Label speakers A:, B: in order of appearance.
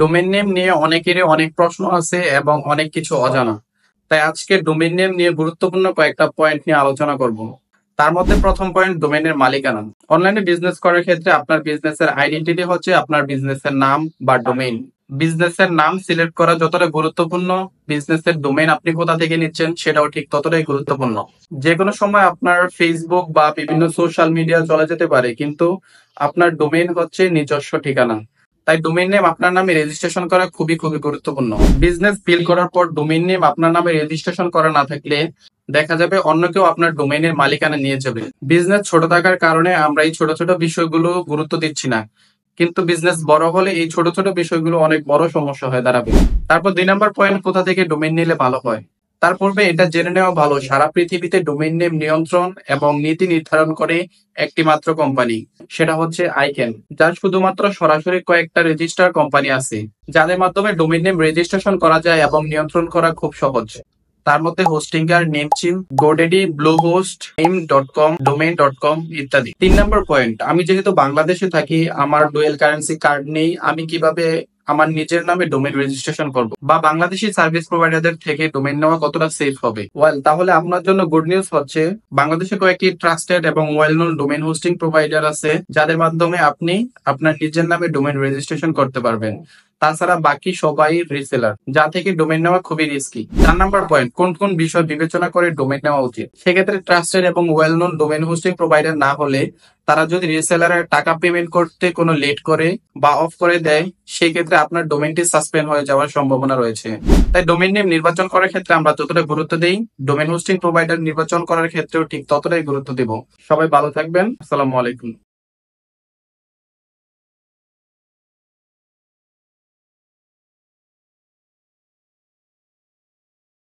A: Domain name নিয়ে অনেকেরই অনেক প্রশ্ন আছে এবং অনেক কিছু অজানা। তাই আজকে ডোমেন নেম নিয়ে গুরুত্বপূর্ণ কয়েকটা পয়েন্ট নিয়ে আলোচনা করব। তার মধ্যে প্রথম পয়েন্ট ডোমেনের মালিকানা। অনলাইনে বিজনেস করার ক্ষেত্রে আপনার বিজনেসের আইডেন্টিটি হচ্ছে আপনার বিজনেসের নাম বা ডোমেইন। বিজনেসের নাম সিলেক্ট করা যতটা গুরুত্বপূর্ণ, বিজনেসের ডোমেইন আপনি কোথা থেকে নিচ্ছেন সেটাও ঠিক ততটাই গুরুত্বপূর্ণ। যে কোনো সময় আপনার ফেসবুক বা বিভিন্ন সোশ্যাল মিডিয়া চলে যেতে পারে, কিন্তু আপনার ডোমেইন হচ্ছে নিজস্ব ঠিকানা। তাই ডোমেইন নেম আপনার নামে রেজিস্ট্রেশন করা খুবই খুবই গুরুত্বপূর্ণ। বিজনেস বিল্ড করার পর ডোমেইন নেম আপনার নামে রেজিস্ট্রেশন করা না থাকলে দেখা যাবে অন্য কেউ আপনার ডোমেইনের মালিকানা নিয়ে যাবে। বিজনেস ছোট থাকার কারণে আমরা এই ছোট ছোট বিষয়গুলো গুরুত্ব দিচ্ছি না, কিন্তু বিজনেস বড় হলে এই ছোট ছোট বিষয়গুলো অনেক বড় সমস্যা হয়ে দাঁড়াবে। তারপর 2 নম্বর পয়েন্ট, কোথা থেকে ডোমেইন নিলে ভালো হয়। তার পূর্বে এটা জেনে নেওয়া ভালো, সারা পৃথিবীতে ডোমেইন নেম নিয়ন্ত্রণ এবং নীতি নির্ধারণ করে একটি মাত্র কোম্পানি, সেটা হচ্ছে আইক্যান। যার শুধুমাত্র সরাসরি কয়েকটা রেজিস্টার কোম্পানি আছে যাদের মাধ্যমে ডোমেইন নেম রেজিস্ট্রেশন করা যায় এবং নিয়ন্ত্রণ করা খুব সহজ। তার মধ্যে হোস্টিঙ্গার, নেমচিম, গোডেডি, ব্লুহোস্ট, নেম.কম, ডোমেইন.কম ইত্যাদি। 3 নম্বর পয়েন্ট, আমি যেহেতু বাংলাদেশে থাকি, আমার ডুয়েল কারেন্সি কার্ড নেই, আমি কিভাবে আমার নিজের নামে ডোমেইন রেজিস্ট্রেশন করব, বা বাংলাদেশি সার্ভিস প্রোভাইডারদের থেকে ডোমেইন নেওয়া কতটা সেফ হবে। ওয়েল, তাহলে আপনার জন্য গুড নিউজ হচ্ছে বাংলাদেশে কয়েকটি ট্রাস্টেড এবং well known domain hosting provider আছে যাদের মাধ্যমে আপনি আপনার নিজের নামে ডোমেইন রেজিস্ট্রেশন করতে পারবেন। তাছাড়া বাকি সবাই রিসেলার, যা থেকে ডোমেইন নেওয়া খুবই রিস্কি। 4 নম্বর পয়েন্ট, কোন কোন বিষয় বিবেচনা করে ডোমেইন নেওয়া উচিত। সেক্ষেত্রে ট্রাস্টেড এবং well known domain hosting provider না হলে তারা যদি রিসেলারের টাকা পেমেন্ট করতে কোনো লেট করে বা অফ করে দেয়, সেই ক্ষেত্রে আপনার ডোমেইনটি সাসপেন্ড হয়ে যাওয়ার সম্ভাবনা রয়েছে। তাই ডোমেইন নেম নির্বাচন করার ক্ষেত্রে আমরা যতটা গুরুত্ব দেই, ডোমেইন হোস্টিং প্রোভাইডার নির্বাচন করার ক্ষেত্রেও ঠিক ততটাই গুরুত্ব দেব। সবাই ভালো থাকবেন। আসসালামু আলাইকুম।